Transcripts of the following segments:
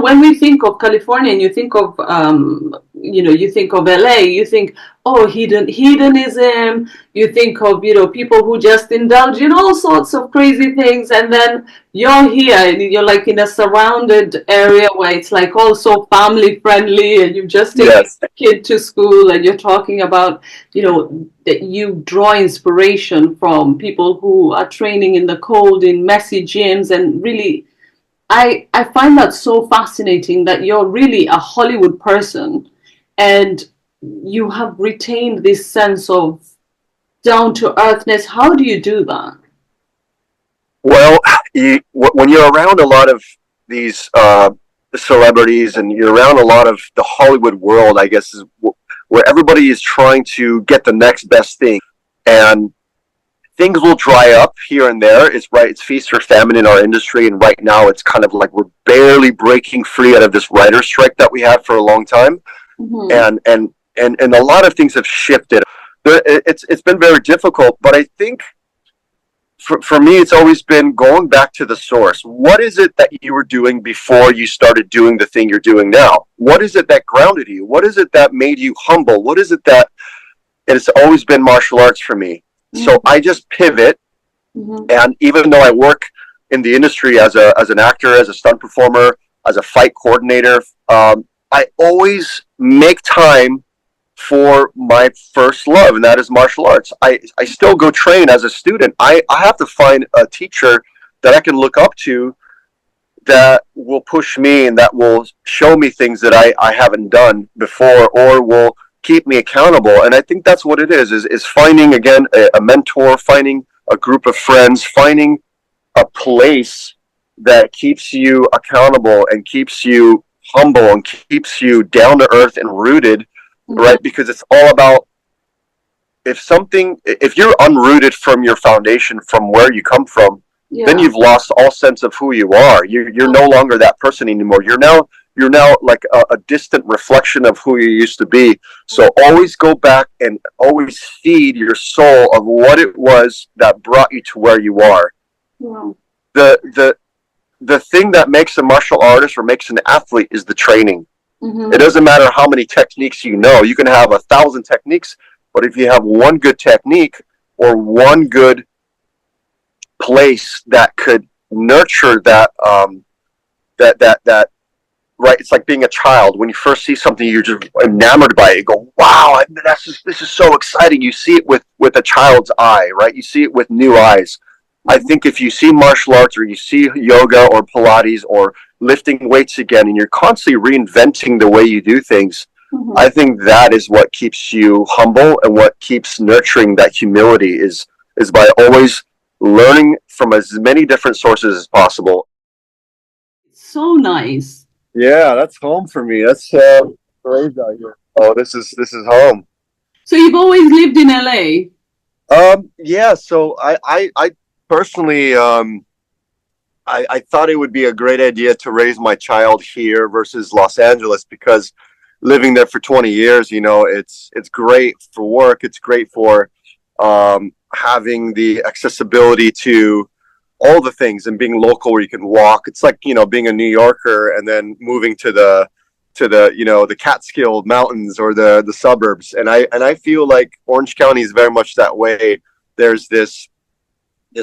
When we think of California and you think of, you think of LA, you think, oh, hedonism, you think of, people who just indulge in all sorts of crazy things. And then you're here and you're like in a surrounded area where it's like also family friendly and you just take Yes. a kid to school and you're talking about, that you draw inspiration from people who are training in the cold in messy gyms and really I find that so fascinating that you're really a Hollywood person and you have retained this sense of down to earthness. How do you do that? Well, when you're around a lot of these celebrities and you're around a lot of the Hollywood world, I guess, is where everybody is trying to get the next best thing. And things will dry up here and there. It's right. It's feast or famine in our industry. And right now it's kind of like we're barely breaking free out of this writer's strike that we had for a long time. Mm-hmm. And a lot of things have shifted. It's been very difficult, but I think for me, it's always been going back to the source. What is it that you were doing before you started doing the thing you're doing now? What is it that grounded you? What is it that made you humble? What is it that it's always been martial arts for me? So I just pivot, Mm-hmm. and even though I work in the industry as an actor, as a stunt performer, as a fight coordinator, I always make time for my first love, and that is martial arts. I still go train as a student. I have to find a teacher that I can look up to that will push me and that will show me things that I haven't done before or will keep me accountable. And I think that's what it is finding, again, a mentor, finding a group of friends, finding a place that keeps you accountable and keeps you humble and keeps you down to earth and rooted, Mm-hmm. right? Because it's all about if you're unrooted from your foundation, from where you come from, then Yeah. you've lost all sense of who you are. You're no longer that person anymore. You're now like a distant reflection of who you used to be. So always go back and always feed your soul of what it was that brought you to where you are. Yeah. The the the thing that makes a martial artist or makes an athlete is the training. It Mm-hmm. doesn't matter how many techniques you know. You can have 1,000 techniques, but if you have one good technique or one good place that could nurture that right, it's like being a child. When you first see something, you're just enamored by it. You go, wow, this is so exciting. You see it with a child's eye, right? You see it with new eyes. I think if you see martial arts or you see yoga or Pilates or lifting weights again, and you're constantly reinventing the way you do things, Mm-hmm. I think that is what keeps you humble and what keeps nurturing that humility is by always learning from as many different sources as possible. So nice. Yeah, that's home for me. That's raised out here. Oh, this is home. So you've always lived in LA. Yeah. So I personally I thought it would be a great idea to raise my child here versus Los Angeles because living there for 20 years, it's great for work. It's great for having the accessibility to all the things and being local where you can walk. It's like, being a New Yorker and then moving to the Catskill Mountains or the suburbs. And I feel like Orange County is very much that way. There's this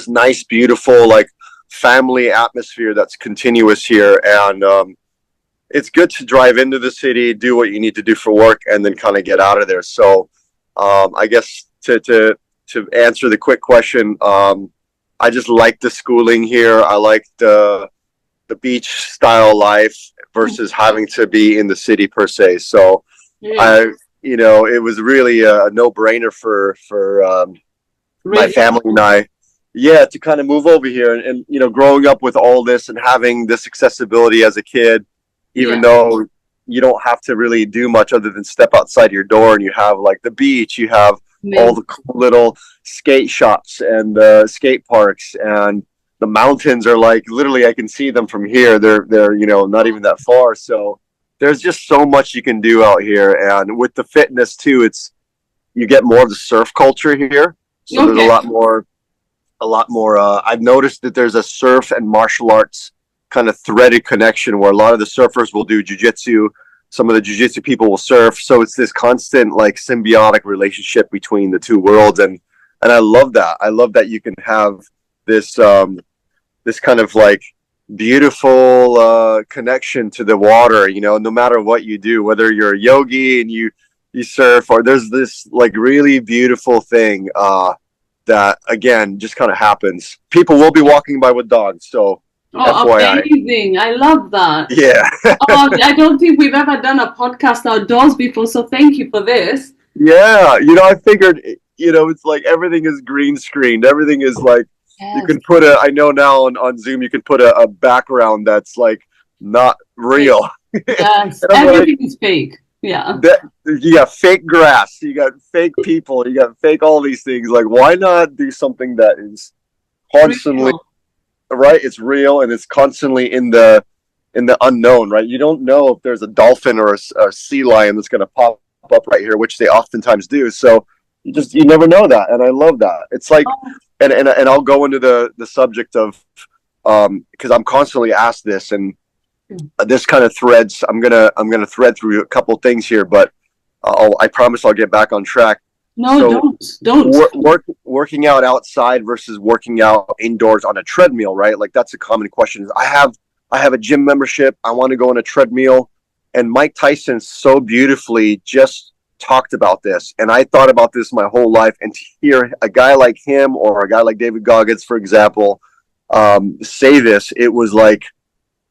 nice, beautiful, like family atmosphere that's continuous here. And it's good to drive into the city, do what you need to do for work, and then kind of get out of there. So I guess to answer the quick question, I just like the schooling here. I like the beach style life versus having to be in the city per se. So Yeah. it was really a no brainer for my Raising. family and I, yeah, to kind of move over here and growing up with all this and having this accessibility as a kid, even Yeah. though you don't have to really do much other than step outside your door and you have like the beach, you have all Amazing. the cool little skate shops and the skate parks and the mountains are like literally I can see them from here. They're not even that far. So there's just so much you can do out here. And with the fitness too, you get more of the surf culture here. So there's a Okay. lot more I've noticed that there's a surf and martial arts kind of threaded connection where a lot of the surfers will do jujitsu, some of the jujitsu people will surf. So it's this constant like symbiotic relationship between the two worlds, and I love that. I love that you can have this this kind of like beautiful connection to the water. You know, no matter what you do, whether you're a yogi and you surf, or there's this like really beautiful thing that again just kind of happens. People will be walking by with dogs, so Oh, FYI. amazing. I love that. Yeah. Oh, I don't think we've ever done a podcast outdoors before, so thank you for this. Yeah, you know, I figured, you know, it's like everything is green screened. Everything is like you Yes. can put a. I know now on Zoom you can put a background that's like not Fake. real. Yes. And I'm like, Everything is fake. Yeah. that you got fake grass, you got fake people, you got fake all these things. Like, why not do something that is constantly Real. right? It's real and it's constantly in the unknown, right? You don't know if there's a dolphin or a sea lion that's going to pop up right here, which they oftentimes do. So you never know that, and I love that. It's like, Oh, and I'll go into the subject of because I'm constantly asked this, and this kind of threads. I'm gonna thread through a couple things here, but I promise I'll get back on track. no, So don't. working out outside versus working out indoors on a treadmill, right? Like that's a common question. I have a gym membership. I want to go on a treadmill, and Mike Tyson so beautifully just talked about this, and I thought about this my whole life. And to hear a guy like him or a guy like David Goggins, for example, say this, it was like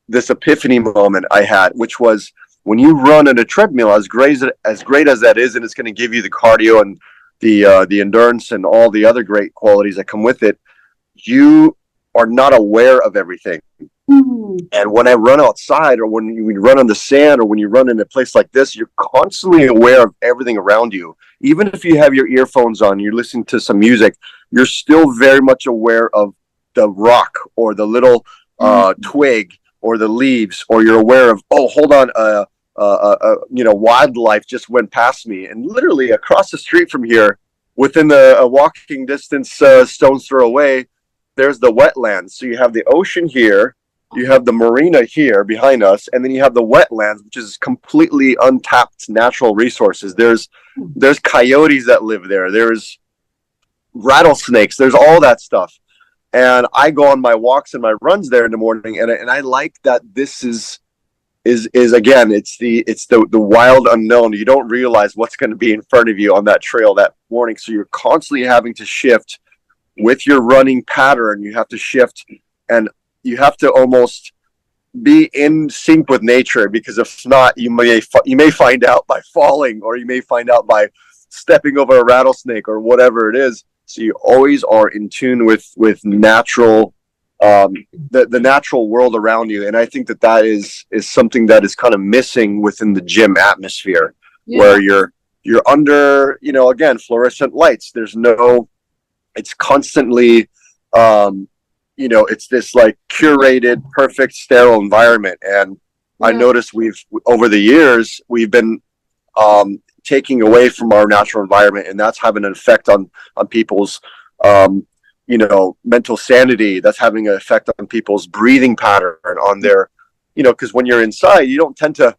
this epiphany moment I had, which was when you run on a treadmill, as great as that is, and it's going to give you the cardio and the endurance and all the other great qualities that come with it, you are not aware of everything. Hmm. And when I run outside, or when you run on the sand, or when you run in a place like this, you're constantly aware of everything around you. Even if you have your earphones on, you're listening to some music, you're still very much aware of the rock or the little twig or the leaves, or you're aware of, oh, hold on, you know, wildlife just went past me, and literally across the street from here, within a walking distance, stone's throw away, there's the wetlands. So you have the ocean here, you have the marina here behind us, and then you have the wetlands, which is completely untapped natural resources. There's coyotes that live there. There's rattlesnakes. There's all that stuff. And I go on my walks and my runs there in the morning, and I like that this is again, it's the wild unknown. You don't realize what's going to be in front of you on that trail that morning. So you're constantly having to shift with your running pattern. You have to shift, and you have to almost be in sync with nature, because if not, you may find out by falling, or you may find out by stepping over a rattlesnake or whatever it is. So you always are in tune with natural, the natural world around you. And I think that is something that is kind of missing within the gym atmosphere, Yeah. where you're under, you know, again, fluorescent lights. It's constantly, you know, it's this like curated, perfect, sterile environment. And I noticed over the years, we've been taking away from our natural environment, and that's having an effect on people's you know, mental sanity. That's having an effect on people's breathing pattern, on their, you know, because when you're inside, you don't tend to,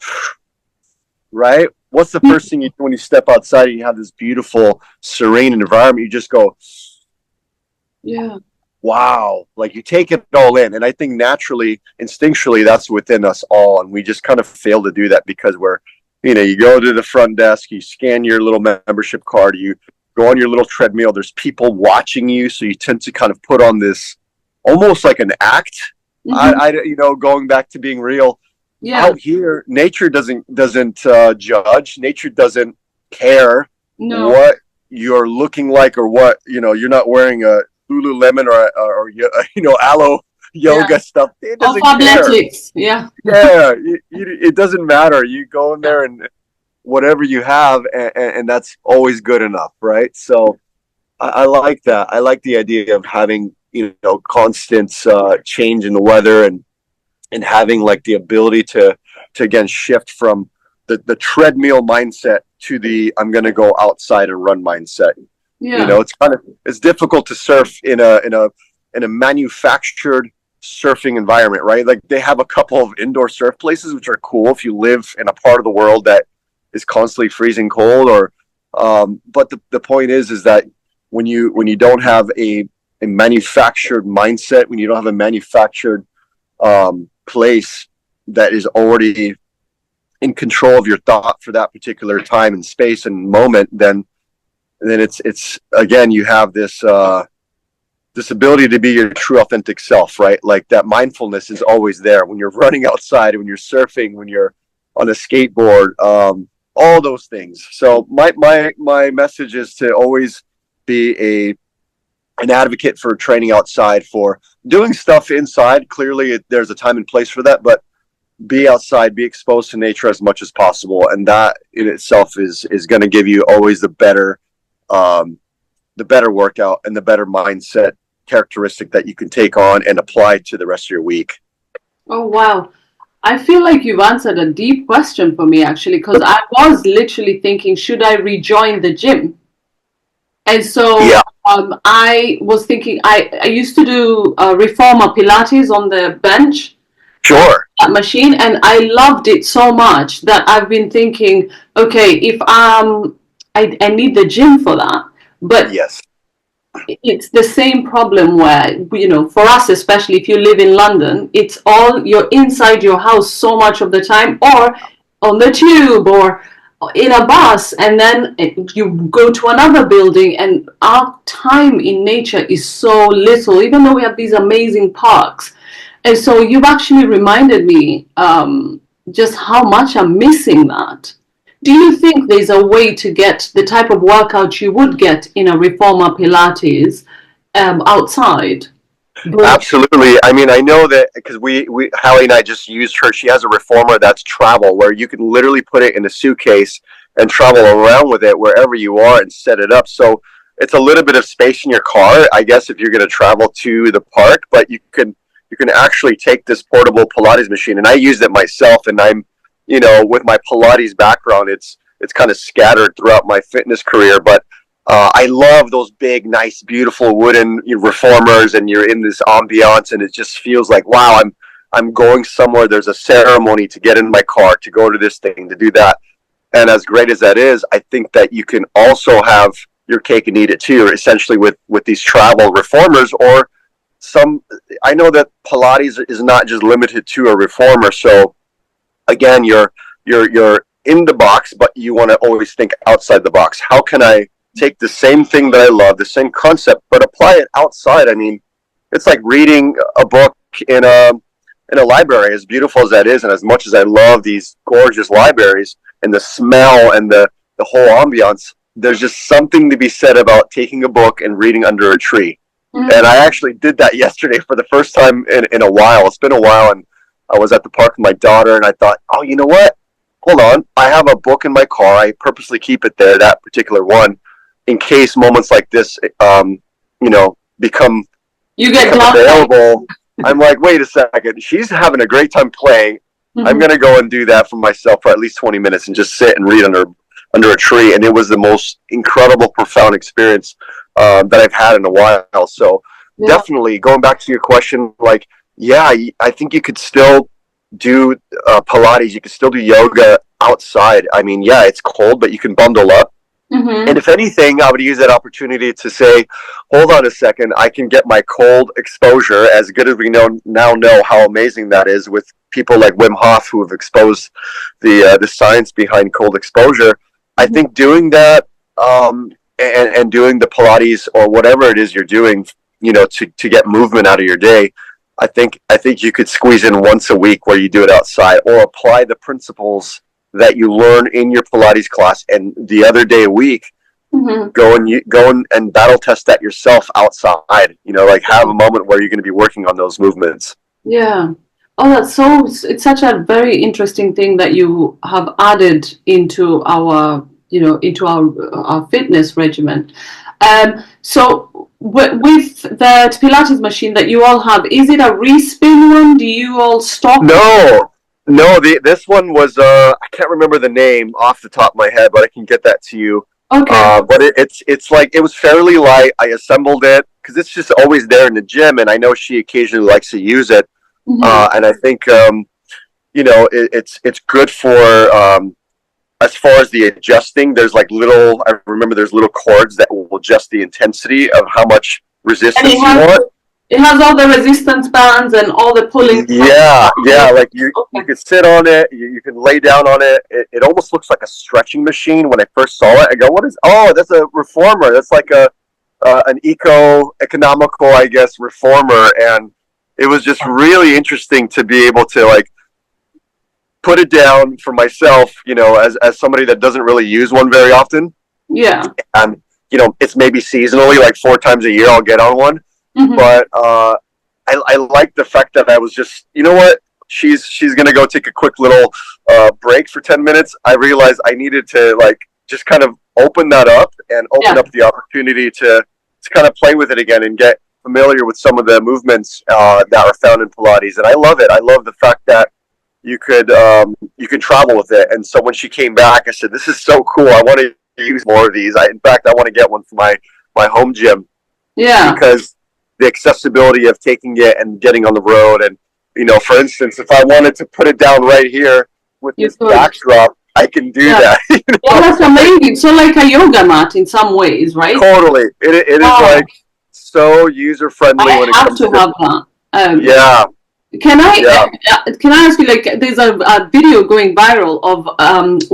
right? What's the first thing you do when you step outside and you have this beautiful, serene environment? You just go, Yeah. wow, like you take it all in. And I think naturally, instinctually, that's within us all, and we just kind of fail to do that because we're, you know, you go to the front desk, you scan your little membership card, you go on your little treadmill, there's people watching you, so you tend to kind of put on this almost like an act. Mm-hmm. You know, going back to being real, Yeah. out here, nature doesn't judge. Nature doesn't care No. what you're looking like, or what, you know, you're not wearing a Lululemon or you know, aloe yoga stuff. It Or doesn't care. fabletics. Yeah. Yeah, it doesn't matter. You go in there and whatever you have, and that's always good enough, right? So I like that. I like the idea of having, you know, constant change in the weather, and having like the ability to again shift from the treadmill mindset to the I'm going to go outside and run mindset. Yeah. You know, it's difficult to surf in a manufactured surfing environment, right? Like they have a couple of indoor surf places, which are cool if you live in a part of the world that is constantly freezing cold. Or, but the point is that when you don't have a manufactured mindset, when you don't have a manufactured place that is already in control of your thought for that particular time and space and moment, then it's again, you have this ability to be your true authentic self, right? Like that mindfulness is always there when you're running outside, when you're surfing, when you're on a skateboard, all those things. So my message is to always be an advocate for training outside, for doing stuff inside. Clearly there's a time and place for that, but be outside, be exposed to nature as much as possible. And that in itself is going to give you always the better workout and the better mindset characteristic that you can take on and apply to the rest of your week. Oh, wow. I feel like you've answered a deep question for me, actually, because I was literally thinking, should I rejoin the gym? And so Yeah, I was thinking, I used to do reformer Pilates on the bench, sure. that machine, and I loved it so much that I've been thinking, okay, if I need the gym for that. But Yes. it's the same problem where, for us, especially if you live in London, it's all you're inside your house so much of the time, or on the tube, or in a bus, and then you go to another building, and our time in nature is so little, even though we have these amazing parks. And so you've actually reminded me just how much I'm missing that. Do you think there's a way to get the type of workout you would get in a reformer Pilates outside? But Absolutely. I mean, I know that because we Hallie and I just used her. She has a reformer that's travel, where you can literally put it in a suitcase and travel around with it wherever you are and set it up. So it's a little bit of space in your car, I guess, if you're going to travel to the park. But you can actually take this portable Pilates machine, and I used it myself. And I'm, with my Pilates background, it's kind of scattered throughout my fitness career, but I love those big, nice, beautiful wooden reformers, and you're in this ambiance, and it just feels like, wow, I'm going somewhere. There's a ceremony to get in my car, to go to this thing, to do that. And as great as that is, I think that you can also have your cake and eat it too, essentially with these travel reformers. Or some, I know that Pilates is not just limited to a reformer. So again, you're in the box, but you want to always think outside the box. How can I take the same thing that I love, the same concept, but apply it outside? I mean, it's like reading a book in a library, as beautiful as that is, and as much as I love these gorgeous libraries and the smell and the whole ambiance, there's just something to be said about taking a book and reading under a tree. And I actually did that yesterday for the first time in a while. It's been a while, and I was at the park with my daughter, and I thought, oh, you know what? Hold on. I have a book in my car. I purposely keep it there, that particular one, in case moments like this, become you get available. I'm like, wait a second. She's having a great time playing. Mm-hmm. I'm going to go and do that for myself for at least 20 minutes and just sit and read under a tree. And it was the most incredible, profound experience that I've had in a while. So definitely going back to your question, like, yeah, I think you could still do Pilates. You could still do yoga outside. I mean, yeah, it's cold, but you can bundle up. Mm-hmm. And if anything, I would use that opportunity to say, hold on a second, I can get my cold exposure, as good as we now know how amazing that is, with people like Wim Hof who have exposed the science behind cold exposure. Mm-hmm. I think doing that and doing the Pilates or whatever it is you're doing, to get movement out of your day, I think you could squeeze in once a week where you do it outside, or apply the principles that you learn in your Pilates class, and the other day a week, mm-hmm. go and battle test that yourself outside. Like have a moment where you're going to be working on those movements. Yeah. Oh, it's such a very interesting thing that you have added into our fitness regimen. So with the Pilates machine that you all have, is it a respin one? Do you all stop? No, this one was I can't remember the name off the top of my head, but I can get that to you. Okay. But it's like, it was fairly light. I assembled it because it's just always there in the gym, and I know she occasionally likes to use it. Mm-hmm. And I think it's good for as far as the adjusting. There's like little. I remember there's little cords that will adjust the intensity of how much And resistance you want. it has all the resistance bands and all the pulling. Yeah. Like you Okay. can sit on it. You can lay down on it. It almost looks like a stretching machine. When I first saw it, I go, "What is? Oh, that's a reformer. That's like a an economical, I guess, reformer." And it was just really interesting to be able to like put it down for myself, as somebody that doesn't really use one very often. Yeah. And it's maybe seasonally, like 4 times a year, I'll get on one. Mm-hmm. But I like the fact that I was just, you know what? She's gonna go take a quick little break for 10 minutes. I realized I needed to like just kind of open that up and open up the opportunity to kind of play with it again and get familiar with some of the movements that are found in Pilates. And I love it. I love the fact that you could travel with it. And so when she came back, I said, "This is so cool. I want to use more of these. In fact, I want to get one for my home gym." Yeah. Because the accessibility of taking it and getting on the road, and for instance, if I wanted to put it down right here with this backdrop, I can do that. Yeah, that's amazing. So like a yoga mat in some ways, right? Totally. It is like so user friendly when it comes to have that. Can I ask you, like, there's a video going viral of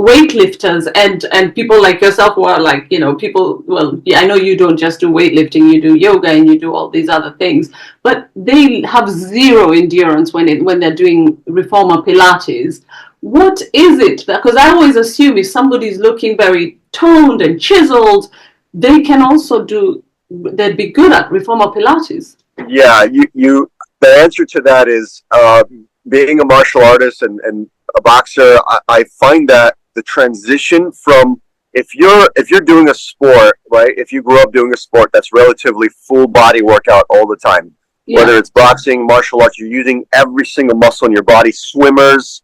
weightlifters and people like yourself who are like, people, well, yeah, I know you don't just do weightlifting, you do yoga and you do all these other things, but they have zero endurance when they're doing reformer Pilates. What is it? Because I always assume if somebody's looking very toned and chiseled, they'd be good at reformer Pilates. Yeah, the answer to that is being a martial artist and a boxer. I find that the transition from if you're doing a sport, right? If you grew up doing a sport that's relatively full body workout all the time, whether it's boxing, martial arts, you're using every single muscle in your body. Swimmers,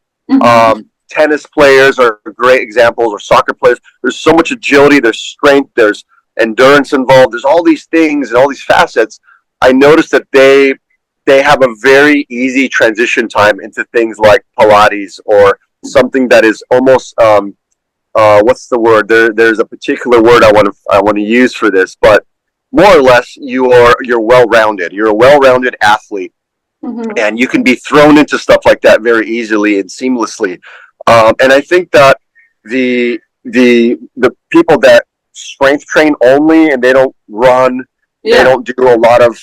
tennis players are great examples, or soccer players. There's so much agility, there's strength, there's endurance involved. There's all these things and all these facets. I noticed that they have a very easy transition time into things like Pilates or something that is almost what's the word? There's a particular word I want to use for this, but more or less you're well-rounded. You're a well-rounded athlete, and you can be thrown into stuff like that very easily and seamlessly. And I think that the people that strength train only and they don't run, they don't do a lot of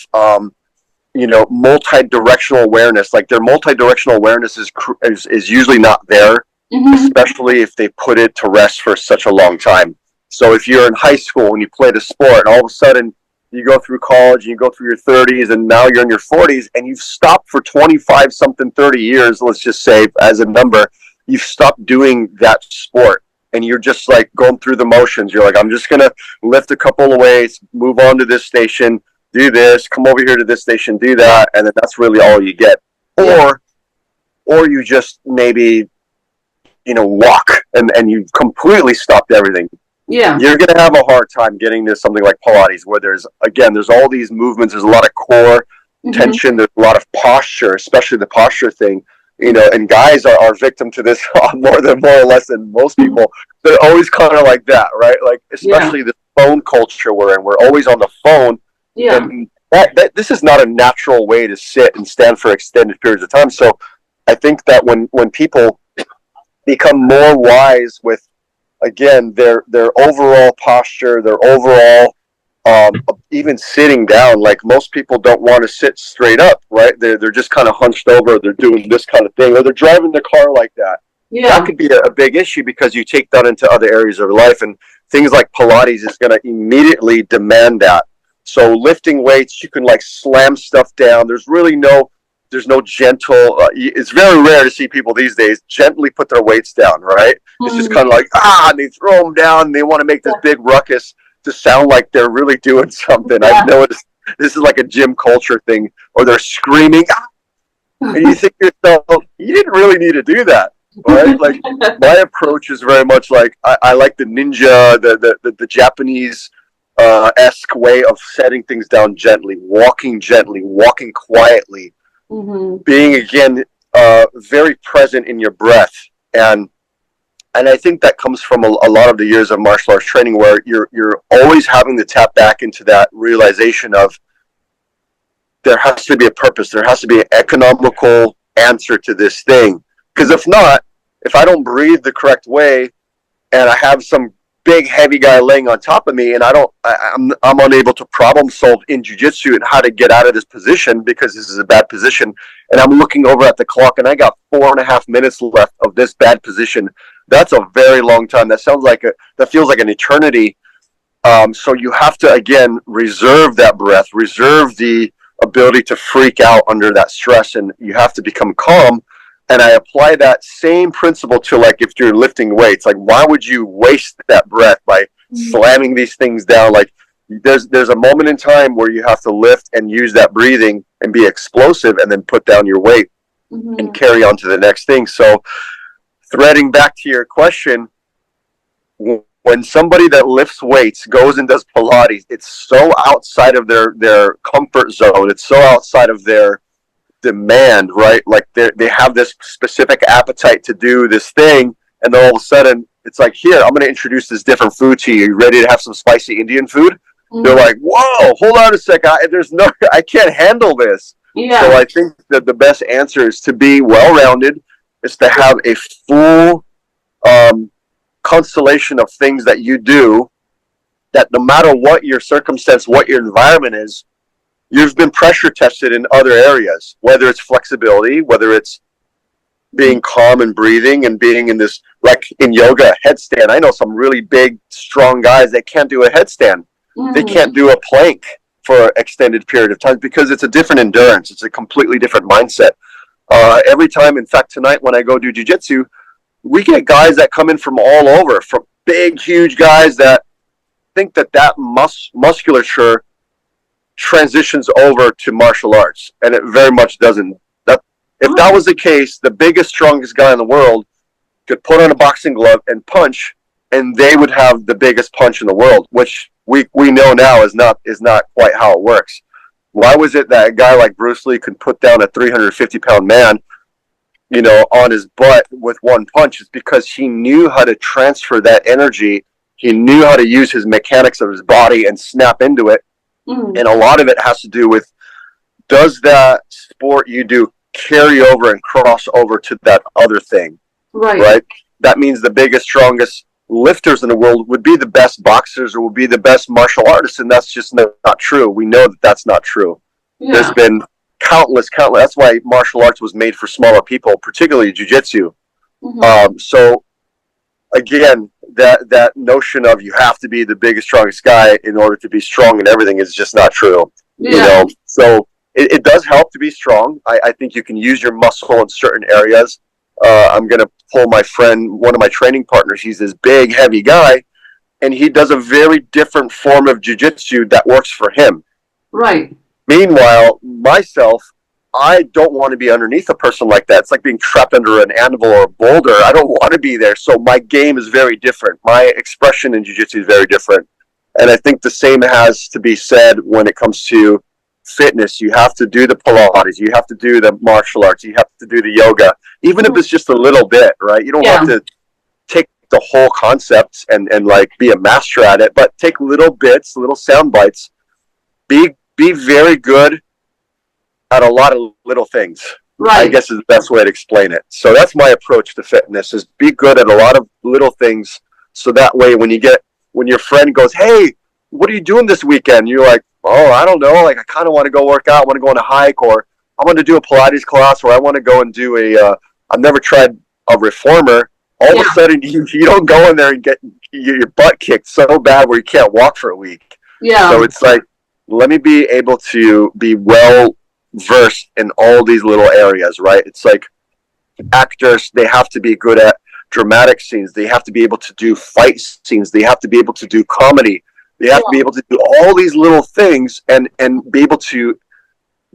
multi-directional awareness. Like their multi-directional awareness is usually not there, especially if they put it to rest for such a long time. So if you're in high school and you played a sport and all of a sudden you go through college and you go through your 30s and now you're in your 40s and you've stopped for 25 something 30 years, let's just say as a number, you've stopped doing that sport and you're just like going through the motions. You're like, I'm just going to lift a couple of weights, move on to this station, do this, come over here to this station, do that, and then that's really all you get. Or you just maybe, walk and you've completely stopped everything. Yeah. You're going to have a hard time getting to something like Pilates where there's all these movements, there's a lot of core tension, there's a lot of posture, especially the posture thing. And guys are victim to this more or less than most people. They're always kind of like that, right? Like, especially the phone culture we're in. We're always on the phone. Yeah. And that this is not a natural way to sit and stand for extended periods of time. So I think that when people become more wise with, again, their overall posture, their overall even sitting down, like most people don't want to sit straight up, right? They're just kind of hunched over, they're doing this kind of thing, or they're driving the car like that. Yeah. That could be a big issue because you take that into other areas of life, and things like Pilates is going to immediately demand that. So lifting weights, you can like slam stuff down. There's no gentle, it's very rare to see people these days gently put their weights down, right? It's just kind of like, and they throw them down, and they want to make this big ruckus to sound like they're really doing something. I've noticed this is like a gym culture thing, or they're screaming, and you think to yourself, you didn't really need to do that, right? Like my approach is very much like I like the ninja, the Japanese esque way of setting things down gently, walking quietly, being again very present in your breath, and I think that comes from a lot of the years of martial arts training, where you're always having to tap back into that realization of there has to be a purpose, there has to be an economical answer to this thing, because if not, if I don't breathe the correct way, and I have some big heavy guy laying on top of me, and I'm unable to problem solve in jiu-jitsu and how to get out of this position because this is a bad position, and I'm looking over at the clock and I got 4.5 minutes left of this bad position. That's a very long time. That feels like an eternity. So you have to, again, reserve that breath, reserve the ability to freak out under that stress, and you have to become calm. And I apply that same principle to, like, if you're lifting weights, like, why would you waste that breath by slamming these things down? Like, there's a moment in time where you have to lift and use that breathing and be explosive, and then put down your weight and carry on to the next thing. So threading back to your question, when somebody that lifts weights goes and does Pilates, it's so outside of their comfort zone. It's so outside of their demand, right? Like they have this specific appetite to do this thing, and then all of a sudden it's like, here, I'm going to introduce this different food to you. You ready to have some spicy Indian food? They're like, whoa, hold on a sec. I can't handle this. Yeah. So I think that the best answer is to be well-rounded, is to have a full constellation of things that you do, that no matter what your circumstance, what your environment is, you've been pressure tested in other areas, whether it's flexibility, whether it's being calm and breathing and being in this, like in yoga, headstand. I know some really big, strong guys that can't do a headstand. They can't do a plank for an extended period of time because it's a different endurance. It's a completely different mindset. Every time, in fact, tonight when I go do jiu-jitsu, we get guys that come in from all over, from big, huge guys that think that musculature transitions over to martial arts, and it very much doesn't. If that was the case, the biggest, strongest guy in the world could put on a boxing glove and punch, and they would have the biggest punch in the world, which we know now is not quite how it works. Why was it that a guy like Bruce Lee could put down a 350-pound man, on his butt with one punch? Is because he knew how to transfer that energy. He knew how to use his mechanics of his body and snap into it. And a lot of it has to do with, does that sport you do carry over and cross over to that other thing? Right? That means the biggest, strongest lifters in the world would be the best boxers or would be the best martial artists, and that's just not true. We know that that's not true. Yeah. There's been countless. That's why martial arts was made for smaller people, particularly jiu-jitsu. So again, that notion of you have to be the biggest, strongest guy in order to be strong in everything is just not true. Yeah. So it does help to be strong. I think you can use your muscle in certain areas. I'm going to pull my friend, one of my training partners. He's this big, heavy guy, and he does a very different form of jiu-jitsu that works for him. Right. Meanwhile, myself, I don't want to be underneath a person like that. It's like being trapped under an anvil or a boulder. I don't want to be there. So my game is very different. My expression in jiu-jitsu is very different. And I think the same has to be said when it comes to fitness. You have to do the Pilates. You have to do the martial arts. You have to do the yoga, even if it's just a little bit, right? You don't have to take the whole concept and like be a master at it, but take little bits, little sound bites. Be very good at a lot of little things. Right. I guess is the best way to explain it. So that's my approach to fitness, is be good at a lot of little things. So that way when your friend goes, hey, what are you doing this weekend? You're like, oh, I don't know. Like, I kind of want to go work out. I want to go on a hike, or I want to do a Pilates class, or I want to go and do I've never tried a reformer. All of a sudden you don't go in there and get your butt kicked so bad where you can't walk for a week. Yeah. So it's like, let me be able to be well versed in all these little areas, right? It's like actors, they have to be good at dramatic scenes. They have to be able to do fight scenes. They have to be able to do comedy. They have to be able to do all these little things and be able to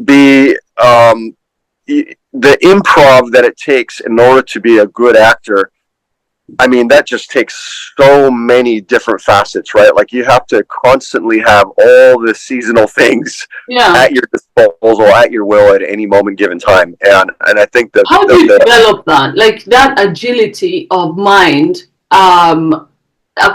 be the improv that it takes in order to be a good actor. I mean, that just takes so many different facets, right? Like you have to constantly have all the seasonal things Yeah. at your disposal, at your will, at any moment given time. And I think that How do you develop that? Like that agility of mind?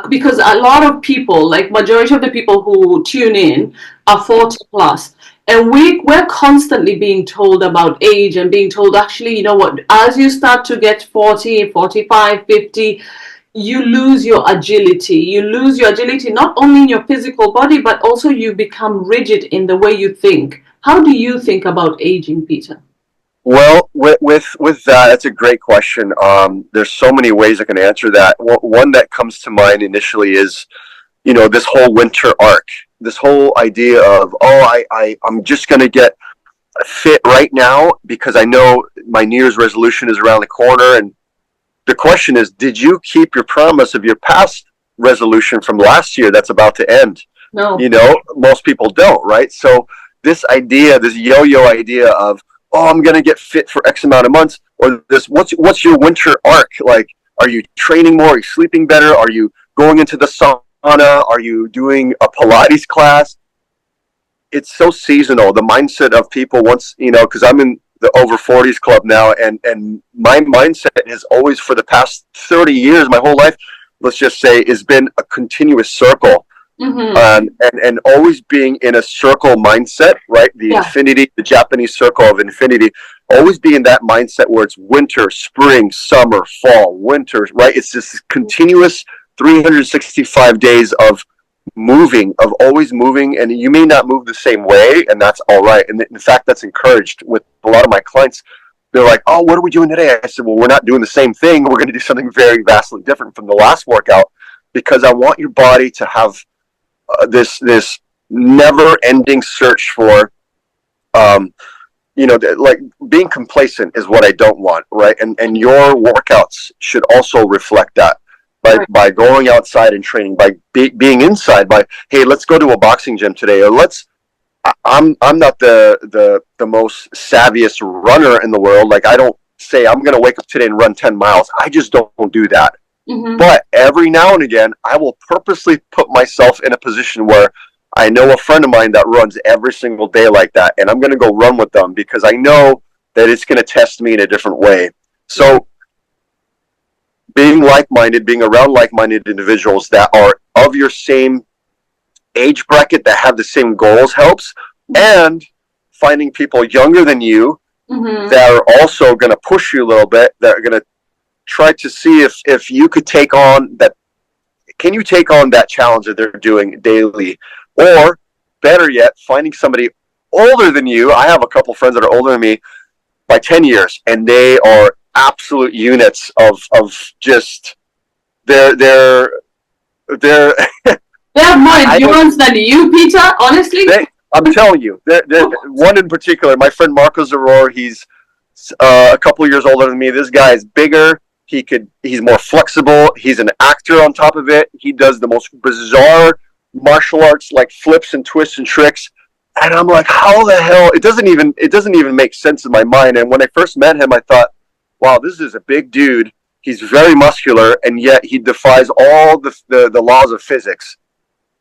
Because a lot of people, like majority of the people who tune in, are 40 plus, and we're constantly being told about age and being told, actually, you know what, as you start to get 40, 45, 50, you lose your agility not only in your physical body, but also you become rigid in the way you think. How do you think about aging, Peter? well, with that, that's a great question. There's so many ways I can answer that. One that comes to mind initially is, this whole winter arc, this whole idea of, I'm just going to get fit right now because I know my New Year's resolution is around the corner. And the question is, did you keep your promise of your past resolution from last year that's about to end? No. Most people don't, right? So this idea, this yo-yo idea of, I'm going to get fit for X amount of months, or this, what's your winter arc? Like, are you training more? Are you sleeping better? Are you going into the sauna? Are you doing a Pilates class? It's so seasonal. The mindset of people once, because I'm in the over 40s club now, and my mindset has always, for the past 30 years, my whole life, let's just say, has been a continuous circle. Mm-hmm. And always being in a circle mindset, right? The Yeah. infinity, the Japanese circle of infinity, always be in that mindset where it's winter, spring, summer, fall, winter, right? It's this continuous 365 days of moving, of always moving, and you may not move the same way, and that's all right. And in fact, that's encouraged with a lot of my clients. They're like, "Oh, what are we doing today?" I said, "Well, we're not doing the same thing. We're going to do something very vastly different from the last workout, because I want your body to have this never ending search for like being complacent is what I don't want, right? And your workouts should also reflect that by going outside and training, by being inside, by, hey, let's go to a boxing gym today, or I'm not the most savviest runner in the world. Like, I don't say I'm going to wake up today and run 10 miles. I just don't do that. Mm-hmm. But every now and again, I will purposely put myself in a position where I know a friend of mine that runs every single day like that, and I'm going to go run with them because I know that it's going to test me in a different way. So being like-minded, being around like-minded individuals that are of your same age bracket, that have the same goals, helps. And finding people younger than you that are also going to push you a little bit, that are going to try to see if you could take on that. Can you take on that challenge that they're doing daily? Or better yet, finding somebody older than you. I have a couple friends that are older than me by 10 years, and they are absolute units of just they're They have more endurance than you, Peter, honestly. I'm telling you, one in particular, my friend Marco Zaror, he's a couple of years older than me. This guy is bigger. He's more flexible. He's an actor on top of it. He does the most bizarre martial arts, like flips and twists and tricks. And I'm like, how the hell? It doesn't even make sense in my mind. And when I first met him, I thought, wow, this is a big dude. He's very muscular, and yet he defies all the laws of physics.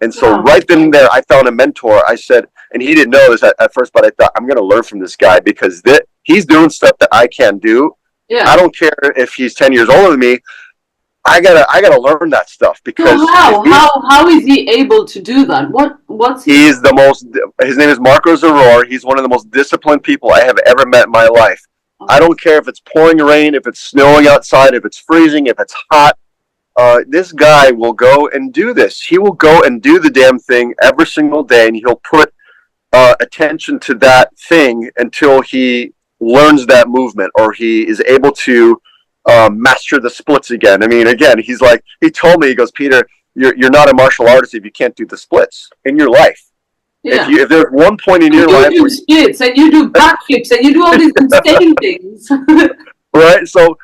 And so right then and there, I found a mentor. I said, and he didn't know this at first, but I thought, I'm going to learn from this guy because he's doing stuff that I can't do. Yeah. I don't care if he's 10 years older than me. I gotta learn that stuff because so how is he able to do that? He's the most. His name is Marco Zaror. He's one of the most disciplined people I have ever met in my life. Okay. I don't care if it's pouring rain, if it's snowing outside, if it's freezing, if it's hot. This guy will go and do this. He will go and do the damn thing every single day, and he'll put attention to that thing until he learns that movement, or he is able to master the splits again. I mean, again, he told me, he goes, Peter, you're not a martial artist if you can't do the splits in your life. Yeah. If there's one point in your life, you do splits and you do backflips and you do all these insane things, right? So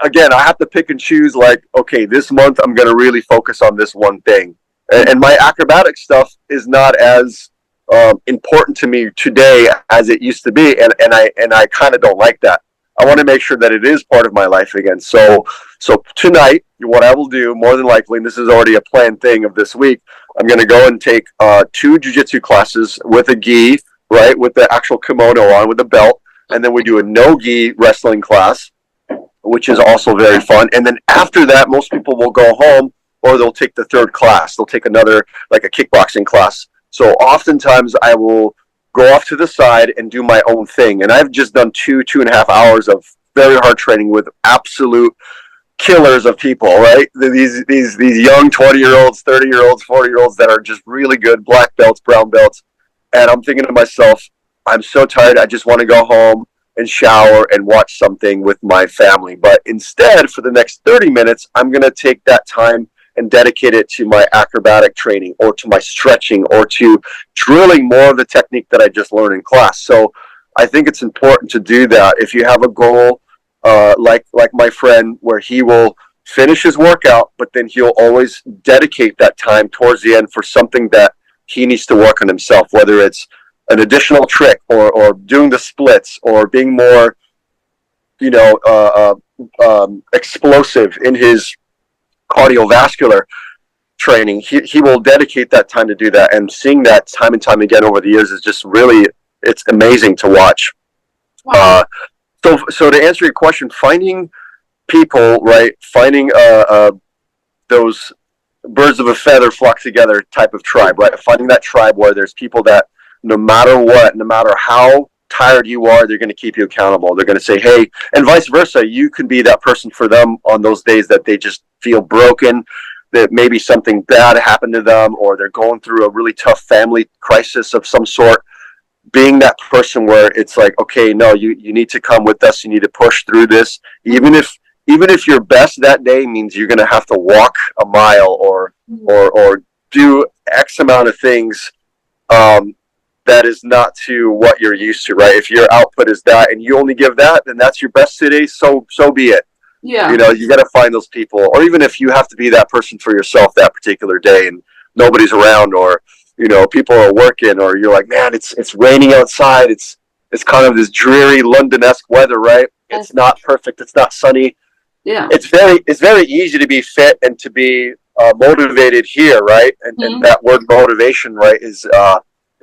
again, I have to pick and choose. Like, okay, this month I'm going to really focus on this one thing, and my acrobatic stuff is not as important to me today as it used to be, and I kind of don't like that. I want to make sure that it is part of my life again. So tonight, what I will do, more than likely, and this is already a planned thing of this week, I'm going to go and take two jujitsu classes with a gi, right, with the actual kimono on, with the belt, and then we do a no gi wrestling class, which is also very fun. And then after that, most people will go home or they'll take the third class. They'll take another, like a kickboxing class. So oftentimes I will go off to the side and do my own thing. And I've just done 2.5 hours of very hard training with absolute killers of people, right? These young 20-year-olds, 30-year-olds, 40-year-olds that are just really good, black belts, brown belts. And I'm thinking to myself, I'm so tired. I just want to go home and shower and watch something with my family. But instead, for the next 30 minutes, I'm going to take that time and dedicate it to my acrobatic training or to my stretching or to drilling more of the technique that I just learned in class. So I think it's important to do that. If you have a goal, like my friend, where he will finish his workout, but then he'll always dedicate that time towards the end for something that he needs to work on himself, whether it's an additional trick or doing the splits or being more, explosive in his cardiovascular training. He will dedicate that time to do that, and seeing that time and time again over the years is just really, it's amazing to watch. Wow. So to answer your question, finding people, right, finding those birds of a feather flock together type of tribe, right, finding that tribe where there's people that no matter what, no matter how tired you are, they're going to keep you accountable. They're going to say, hey, and vice versa. You can be that person for them on those days that they just feel broken, that maybe something bad happened to them, or they're going through a really tough family crisis of some sort. Being that person where it's like, okay, no, you need to come with us. You need to push through this. Even if your best that day means you're going to have to walk a mile or do X amount of things, that is not to what you're used to, right? If your output is that and you only give that, then that's your best today. So be it. Yeah. You got to find those people, or even if you have to be that person for yourself that particular day and nobody's around, or people are working, or you're like, man, it's raining outside. It's kind of this dreary London-esque weather, right? It's not perfect. It's not sunny. Yeah. It's very easy to be fit and to be motivated here, right? And that word motivation, right, is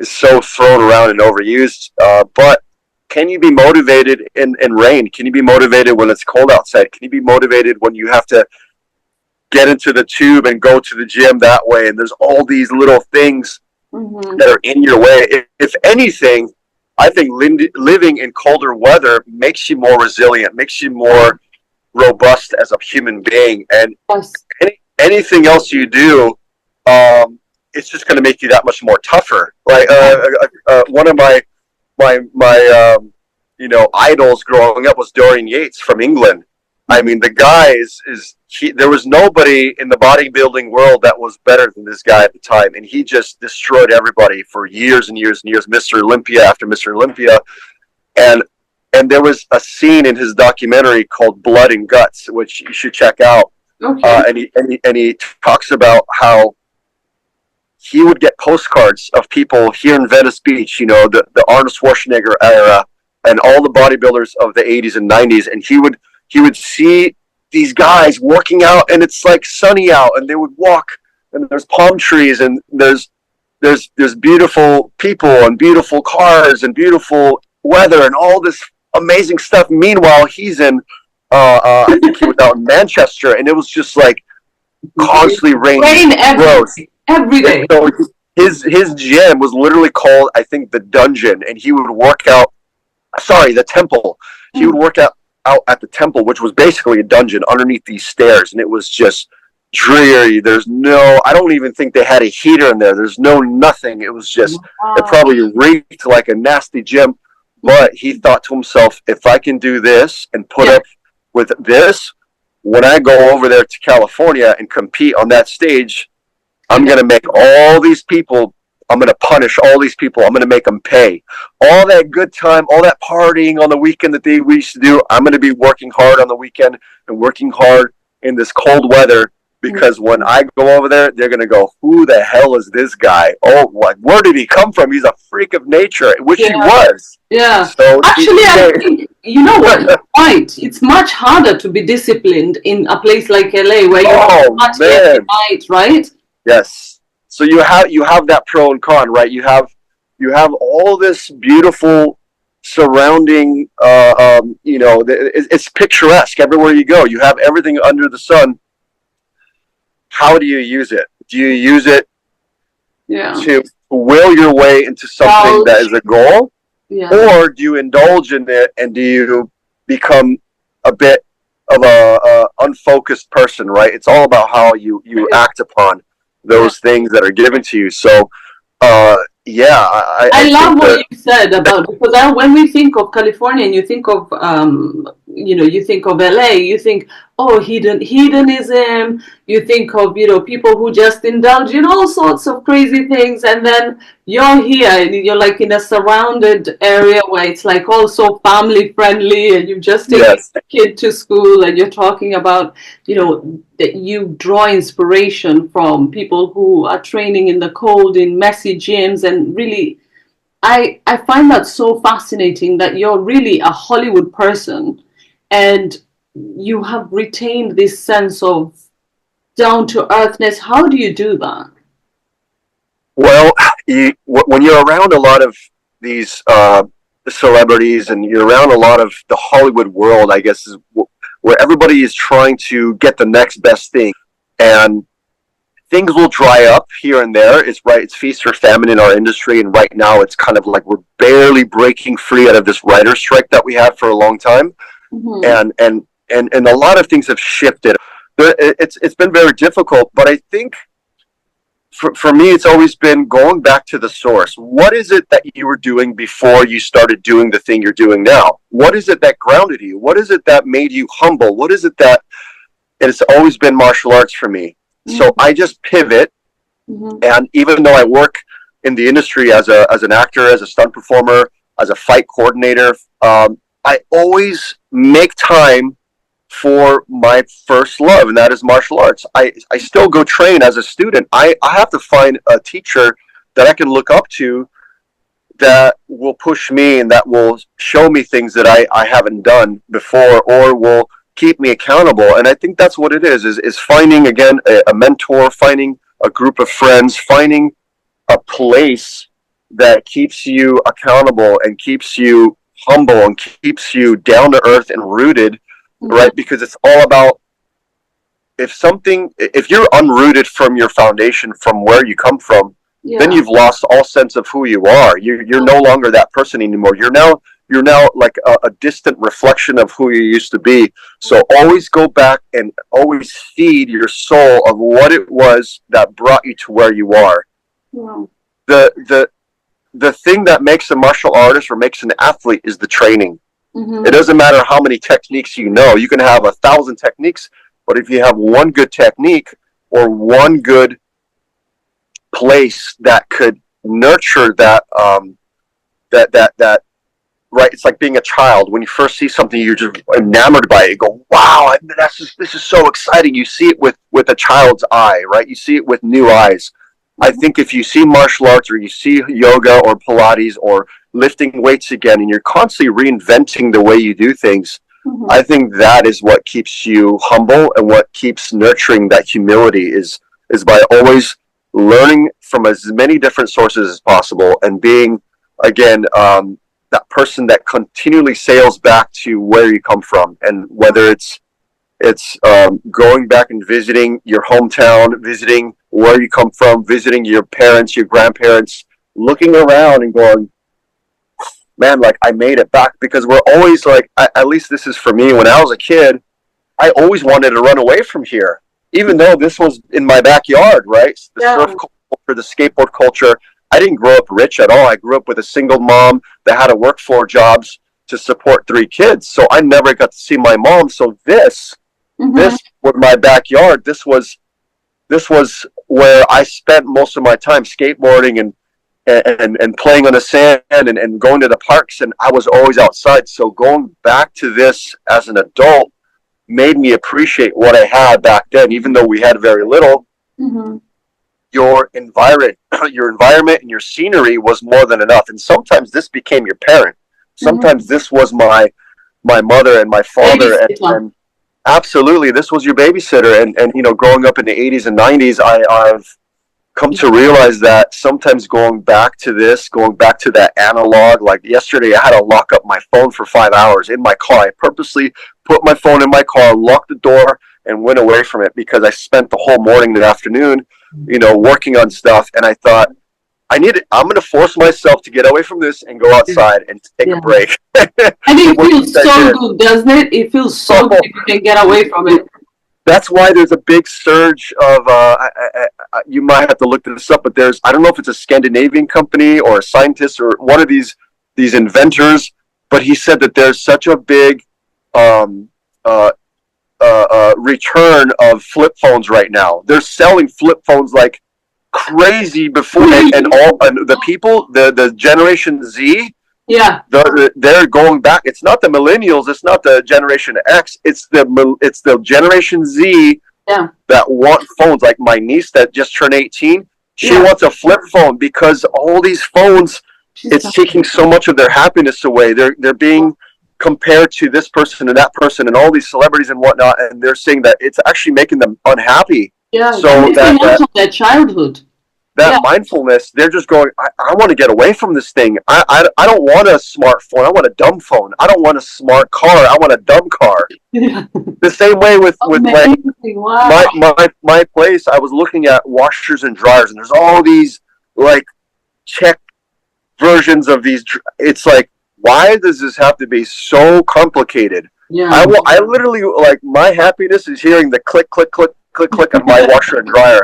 so thrown around and overused. But can you be motivated in rain? Can you be motivated when it's cold outside? Can you be motivated when you have to get into the tube and go to the gym that way? And there's all these little things that are in your way. If anything, I think living in colder weather makes you more resilient, makes you more robust as a human being. And anything else you do, it's just going to make you that much more tougher. Like one of my idols growing up was Dorian Yates from England. I mean, the guy there was nobody in the bodybuilding world that was better than this guy at the time, and he just destroyed everybody for years and years and years. Mr. Olympia after Mr. Olympia, and there was a scene in his documentary called Blood and Guts, which you should check out. Okay. And he talks about how he would get postcards of people here in Venice Beach, the Arnold Schwarzenegger era, and all the bodybuilders of the 80s and 90s, and he would see these guys working out, and it's like sunny out, and they would walk, and there's palm trees, and there's beautiful people and beautiful cars and beautiful weather and all this amazing stuff. Meanwhile, he's in I think he was out in Manchester, and it was just like constantly raining. Every day. So his gym was literally called, I think, the Dungeon, and he would work out. Sorry, the Temple. He would work out at the Temple, which was basically a dungeon underneath these stairs, and it was just dreary. I don't even think they had a heater in there. There's nothing. It was just, it probably reeked like a nasty gym. But he thought to himself, if I can do this and put up with this, when I go over there to California and compete on that stage, I'm going to make all these people, I'm going to punish all these people. I'm going to make them pay. All that good time, all that partying on the weekend that we used to do, I'm going to be working hard on the weekend and working hard in this cold weather, because when I go over there, they're going to go, who the hell is this guy? Oh, where did he come from? He's a freak of nature, which he was. Yeah. So actually, You know what? You're right. It's much harder to be disciplined in a place like LA where you have Oh party every man, night, right? yes. So you have that pro and con, right? You have all this beautiful surrounding. It's picturesque everywhere you go. You have everything under the sun. How do you use it? Do you use it Yeah. to will your way into something that Indulge. is a goal, Yeah. or do you indulge in it and do you become a bit of a unfocused person? Right. It's all about how you act upon Yeah. those things that are given to you. So, yeah, I I love think what that you said about because when we think of California and you think of you think of LA, you think oh hedonism, you think of people who just indulge in all sorts of crazy things, and then you're here and you're like in a surrounded area where it's like also family friendly, and you just take yes, a kid to school, and you're talking about that you draw inspiration from people who are training in the cold in messy gyms and really I find that so fascinating that you're really a Hollywood person and you have retained this sense of down to earthness. How do you do that? well, when you're around a lot of these celebrities and you're around a lot of the Hollywood world, I guess is where everybody is trying to get the next best thing, and things will dry up here and there. It's right. It's feast or famine in our industry, and right now it's kind of like we're barely breaking free out of this writer's strike that we had for a long time, Mm-hmm. and a lot of things have shifted. It's been very difficult, but I think for me, it's always been going back to the source. What is it that you were doing before you started doing the thing you're doing now? What is it that grounded you? What is it that made you humble? What is it that it's always been martial arts for me? So Mm-hmm. I just pivot, Mm-hmm. and even though I work in the industry as an actor, as a stunt performer, as a fight coordinator, I always make time for my first love, and that is martial arts. I still go train as a student. I have to find a teacher that I can look up to that will push me and that will show me things that I haven't done before or will keep me accountable. And I think that's what it is finding again a mentor, finding a group of friends, finding a place that keeps you accountable and keeps you humble and keeps you down to earth and rooted, Mm-hmm. right? Because it's all about if you're unrooted from your foundation, from where you come from, then Yeah. you've lost all sense of who you are. You're no longer that person anymore. You're now like a distant reflection of who you used to be. So always go back and always feed your soul of what it was that brought you to where you are. Yeah. The the the thing that makes a martial artist or makes an athlete is the training. It Mm-hmm. doesn't matter how many techniques you know. You can have 1,000 techniques, but if you have one good technique or one good place that could nurture that right, it's like being a child. When you first see something, you're just enamored by it. You go, "Wow, this is so exciting." You see it with a child's eye, right? You see it with new eyes. I Mm-hmm. think if you see martial arts or you see yoga or Pilates or lifting weights again, and you're constantly reinventing the way you do things, Mm-hmm. I think that is what keeps you humble and what keeps nurturing that humility is by always learning from as many different sources as possible and being again that person that continually sails back to where you come from, and whether it's going back and visiting your hometown, visiting where you come from, visiting your parents, your grandparents, looking around and going, man, like I made it back. Because we're always like, at least this is for me. When I was a kid, I always wanted to run away from here, even though this was in my backyard, right? The surf Yeah. culture, the skateboard culture. I didn't grow up rich at all. I grew up with a single mom that had to work 4 jobs to support 3 kids. So I never got to see my mom. So Mm-hmm. this was my backyard. This was where I spent most of my time skateboarding and playing on the sand and going to the parks, and I was always outside. So going back to this as an adult made me appreciate what I had back then, even though we had very little. Mm-hmm. Your environment, your environment and your scenery was more than enough. And sometimes this became your parent. Mm-hmm. Sometimes this was my my mother and my father, Babysitter. and absolutely, this was your babysitter. And you know, growing up in the 80s and 90s, I've come to realize that sometimes going back to this, going back to that analog, like yesterday, I had to lock up my phone for 5 hours in my car. I purposely put my phone in my car, locked the door, and went away from it because I spent the whole morning and afternoon, you know, working on stuff. And I thought, I'm going to force myself to get away from this and go outside and take a Yeah. break. And it What feels I so did. good, doesn't it? It feels so good Oh, if you can get away from it. that's why there's a big surge of you might have to look this up, but there's, I don't know if it's a Scandinavian company or a scientist or one of these inventors, but he said that there's such a big um, uh, return of flip phones right now. They're selling flip phones like crazy before, and all, and the people, the Generation Z, Yeah, they're going back. It's not the millennials. It's not the Generation X. It's the Generation Z yeah, that want phones. Like my niece that just turned 18, she yeah. wants a flip phone because all these phones, She's it's done. taking so much of their happiness away. They're being compared to this person and that person and all these celebrities and whatnot, and they're saying that it's actually making them unhappy. Yeah, they're So missing out on their childhood. that Yeah, mindfulness, they're just going, I want to get away from this thing. I don't want a smartphone. I want a dumb phone. I don't want a smart car. I want a dumb car. yeah. The same way with like Amazing. Wow. my place, I was looking at washers and dryers, and there's all these like Czech versions of these. It's like, why does this have to be so complicated? Yeah. I literally, like, my happiness is hearing the click, click, click, click, click of my washer and dryer.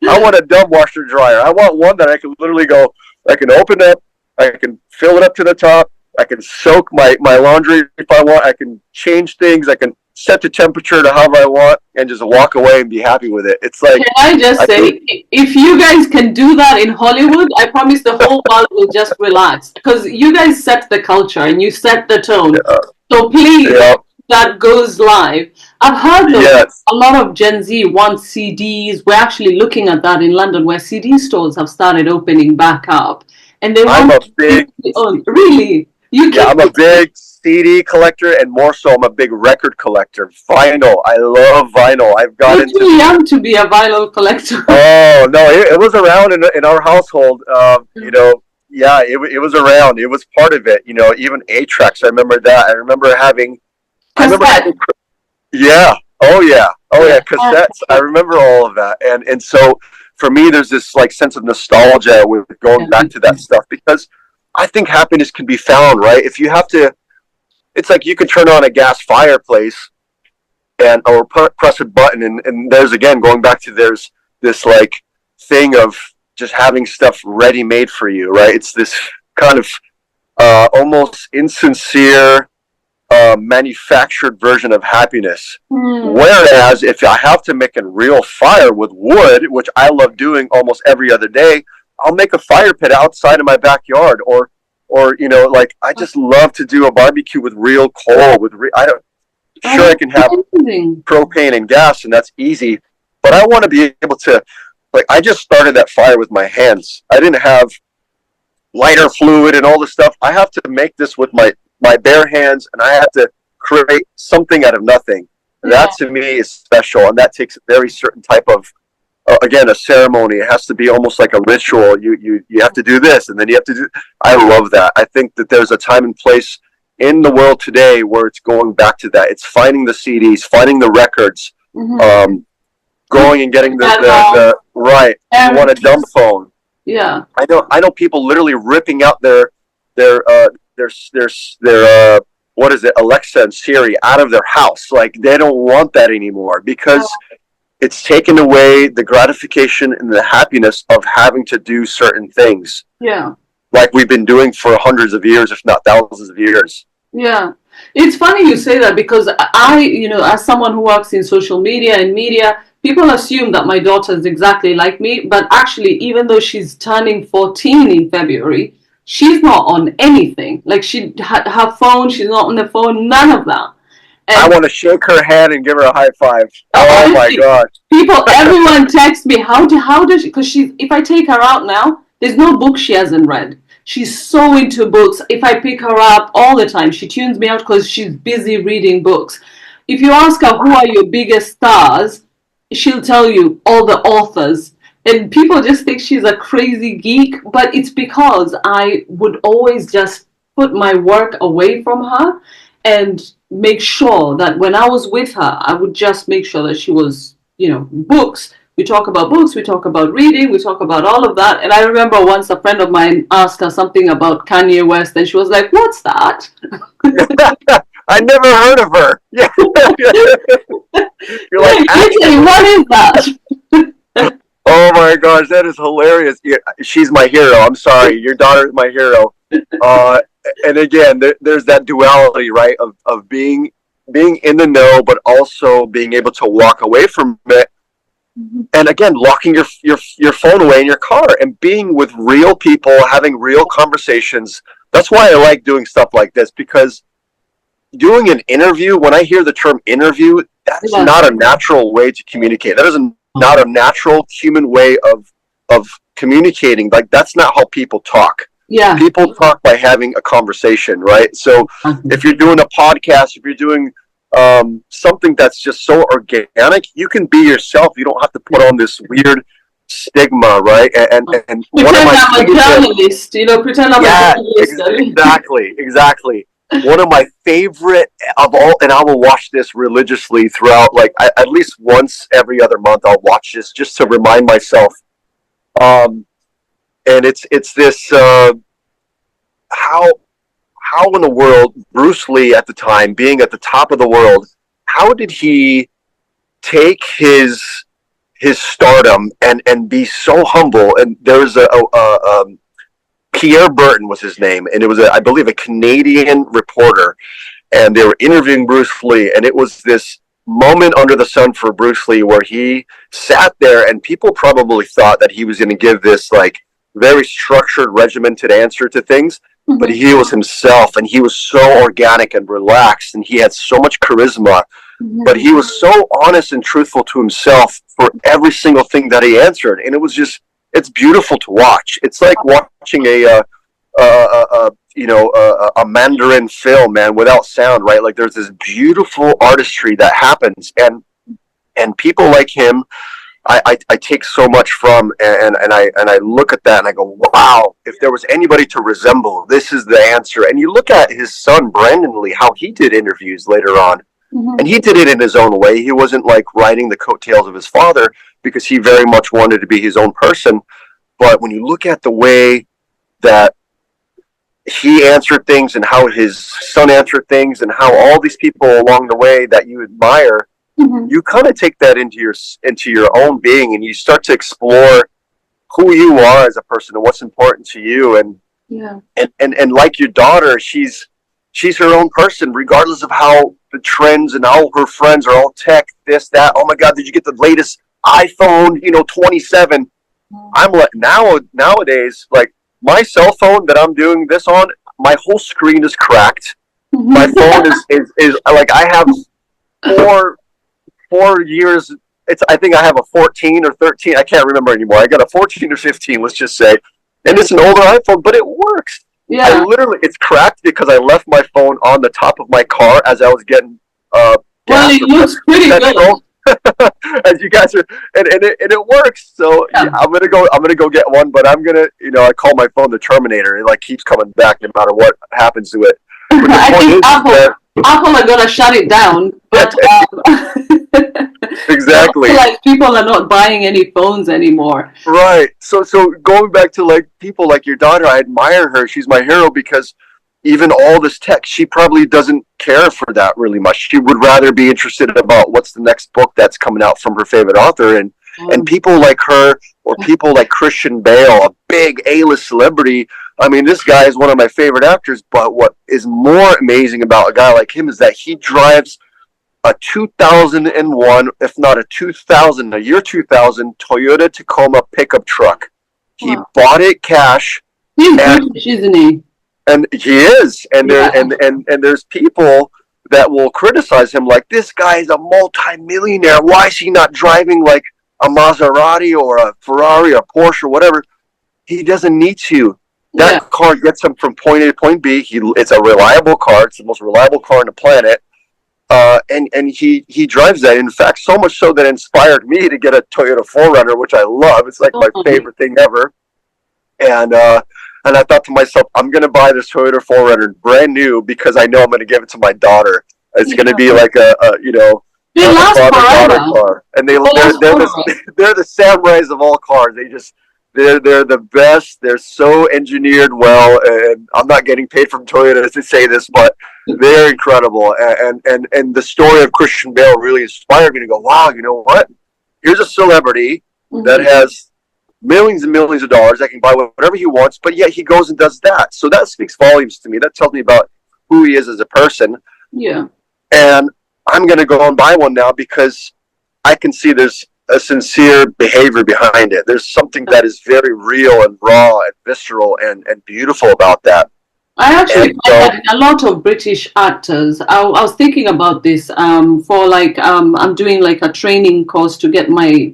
I want a dumb washer and dryer. I want one that I can literally go, I can open up, I can fill it up to the top, I can soak my laundry if I want, I can change things, I can set the temperature to however I want, and just walk away and be happy with it. It's like, Can I just I feel, say, if you guys can do that in Hollywood, I promise the whole world will just relax because you guys set the culture and you set the tone. yeah, So please, yeah, that goes live. I've heard though yes. a lot of Gen Z want CDs. We're actually looking at that in London where CD stores have started opening back up and they I'm want a to big, own. Really? You yeah, keep I'm a big CD collector, and more so, I'm a big record collector. Vinyl, I love vinyl. I've got you're into too young to be a vinyl collector. Oh no, it was around in our household. You know, yeah, it was around. It was part of it. You know, even 8 tracks. I remember that. I remember having. I remember Cassette. having. Yeah. Oh yeah. Oh Yeah. yeah. Cassettes. I remember all of that. And so for me, there's this like sense of nostalgia with going back to that stuff because I think happiness can be found, right? If you have to, it's like you can turn on a gas fireplace and or press a button, and there's again going back to there's this like thing of just having stuff ready made for you, right? It's this kind of almost insincere manufactured version of happiness. Hmm. Whereas if I have to make a real fire with wood, which I love doing almost every other day, I'll make a fire pit outside of my backyard, or you know, like I just love to do a barbecue with real coal. I don't, Oh, sure, I that's can have amazing. propane and gas, and that's easy. But I want to be able to, like, I just started that fire with my hands. I didn't have lighter fluid and all this stuff. I have to make this with my bare hands, and I have to create something out of nothing. Yeah. That to me is special, and that takes a very certain type of, again, a ceremony. It has to be almost like a ritual. You have to do this, and then you have to do. I love that. I think that there's a time and place in the world today where it's going back to that. It's finding the CDs, finding the records, Mm-hmm. going and getting the right. You want a dumb phone. Yeah. I know people literally ripping out their what is it, Alexa and Siri out of their house. Like they don't want that anymore because it's taken away the gratification and the happiness of having to do certain things. Yeah. Like we've been doing for hundreds of years, if not thousands of years. Yeah. It's funny you say that because as someone who works in social media and media, people assume that my daughter is exactly like me. But actually, even though she's turning 14 in February, she's not on anything. Like her phone, she's not on the phone, none of that. I And want to shake her hand and give her a high five. Oh my honestly, God. everyone texts me, how does she, because if I take her out now, there's no book she hasn't read. She's so into books. If I pick her up all the time, she tunes me out because she's busy reading books. If you ask her who are your biggest stars, she'll tell you all the authors. And people just think she's a crazy geek, but it's because I would always just put my work away from her and make sure that when I was with her, I would just make sure that she was, books. We talk about books, we talk about reading, we talk about all of that. And I remember once a friend of mine asked her something about Kanye West, and she was like, "What's that?" I never heard of her. Yeah. You're like, actually, what is that? Oh my gosh, that is hilarious. Yeah, she's my hero. I'm sorry, your daughter is my hero. And again, there's that duality, right, of being in the know, but also being able to walk away from it. And again, locking your phone away in your car and being with real people, having real conversations. That's why I like doing stuff like this, because doing an interview, when I hear the term interview, that is not a natural way to communicate. That is not a natural human way of communicating. Like, that's not how people talk. Yeah. People talk by having a conversation, right? So if you're doing a podcast, if you're doing something that's just so organic, you can be yourself. You don't have to put on this weird stigma, right? And pretend I'm a journalist, pretend I'm a journalist. Exactly. One of my favorite of all, and I will watch this religiously throughout, like at least once every other month, I'll watch this just to remind myself. And it's this how in the world Bruce Lee at the time, being at the top of the world, how did he take his stardom and be so humble? And there was a Pierre Burton was his name, and it was I believe a Canadian reporter, and they were interviewing Bruce Lee, and it was this moment under the sun for Bruce Lee where he sat there, and people probably thought that he was going to give this like very structured, regimented answer to things, but he was himself, and he was so organic and relaxed, and he had so much charisma, but he was so honest and truthful to himself for every single thing that he answered, and it was just, it's beautiful to watch. It's like watching a Mandarin film, man, without sound, right? Like, there's this beautiful artistry that happens, and people like him, I take so much from, and I look at that and I go, wow, if there was anybody to resemble, this is the answer. And you look at his son, Brandon Lee, how he did interviews later on, and he did it in his own way. He wasn't like riding the coattails of his father, because he very much wanted to be his own person. But when you look at the way that he answered things and how his son answered things and how all these people along the way that you admire, you kind of take that into your own being, and you start to explore who you are as a person and what's important to you. And like your daughter, she's her own person, regardless of how the trends and all her friends are all tech, this, that. Oh my God, did you get the latest iPhone, 27? I'm like, nowadays, like, my cell phone that I'm doing this on, my whole screen is cracked. My phone is like, I have 4 years. I think I have a 14 or 13. I can't remember anymore. I got a 14 or 15, let's just say. And it's an older iPhone, but it works. Yeah. It's cracked because I left my phone on the top of my car as I was getting well, it looks pretty good. As you guys are, and it works. So yeah, I'm gonna go get one, but I'm gonna, I call my phone the Terminator. It like keeps coming back no matter what happens to it. I think Apple are gonna shut it down. But exactly, like, people are not buying any phones anymore. Right. So going back to like people like your daughter, I admire her. She's my hero, because even all this tech, she probably doesn't care for that really much. She would rather be interested about what's the next book that's coming out from her favorite author. And people like her, or people like Christian Bale, a big A-list celebrity. I mean, this guy is one of my favorite actors, but what is more amazing about a guy like him is that he drives a 2001, if not a year 2000 Toyota Tacoma pickup truck. He bought it cash. He's British, isn't he? And he is, and there's people that will criticize him, like, this guy is a multi-millionaire. Why is he not driving like a Maserati or a Ferrari or Porsche or whatever? He doesn't need to. Yeah. That car gets him from point A to point B. It's a reliable car. It's the most reliable car on the planet. And he drives that. In fact, so much so that inspired me to get a Toyota 4Runner, which I love. It's like my Oh, favorite thing ever. And I thought to myself, I'm going to buy this Toyota 4Runner brand new because I know I'm going to give it to my daughter. It's going to yeah. be like They a last father daughter forever. car, and They last forever. they're the samurais of all cars. They're the best. They're so engineered well, and I'm not getting paid from Toyota to say this, but they're incredible. And the story of Christian Bale really inspired me to go, wow, you know what? Here's a celebrity that Hmm. has millions and millions of dollars that can buy whatever he wants, but yet he goes and does that. So that speaks volumes to me. That tells me about who he is as a person. Yeah. And I'm going to go and buy one now because I can see there's a sincere behavior behind it. There's something that is very real and raw and visceral and beautiful about that. I actually And find so, that in a lot of British actors. I was thinking about this for like I'm doing like a training course to get my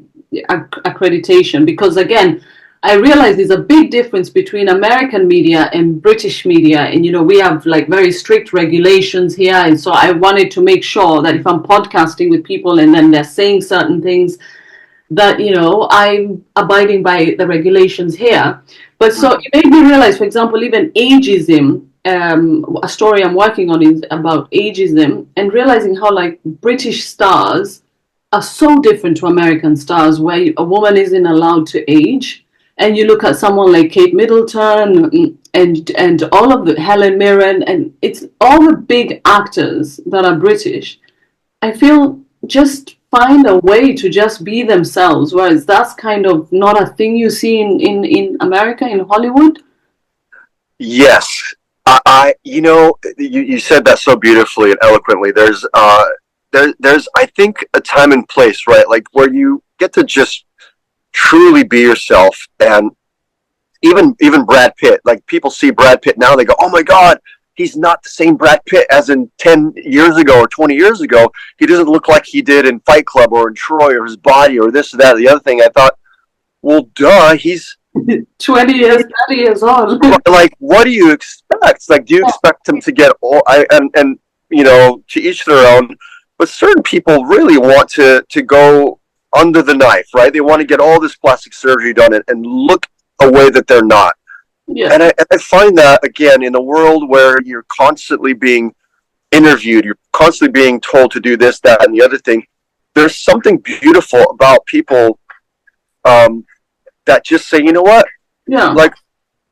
accreditation because again I realize there's a big difference between American media and British media, and we have like very strict regulations here, and so I wanted to make sure that if I'm podcasting with people and then they're saying certain things that I'm abiding by the regulations here. But so it made me realize, for example, even ageism. A story I'm working on is about ageism and realizing how like British stars are so different to American stars, where a woman isn't allowed to age. And you look at someone like Kate Middleton and all of the Helen Mirren, and it's all the big actors that are British. I feel just find a way to just be themselves, whereas that's kind of not a thing you see in America, in Hollywood. yes, you said that so beautifully and eloquently. There's, I think, a time and place, right? Like where you get to just truly be yourself. And even Brad Pitt, like people see Brad Pitt now, they go, oh my God, he's not the same Brad Pitt as in 10 years ago or 20 years ago. He doesn't look like he did in Fight Club or in Troy or his body or this or that or the other thing. I thought, well, duh, he's 20 years, 30 years old. like, what do you expect? Like, do you expect him to get all? And to each their own. But certain people really want to go under the knife, right? They want to get all this plastic surgery done and look a way that they're not. Yeah, And I find that again in a world where you're constantly being interviewed, you're constantly being told to do this, that, and the other thing. There's something beautiful about people that just say, you know what, yeah, like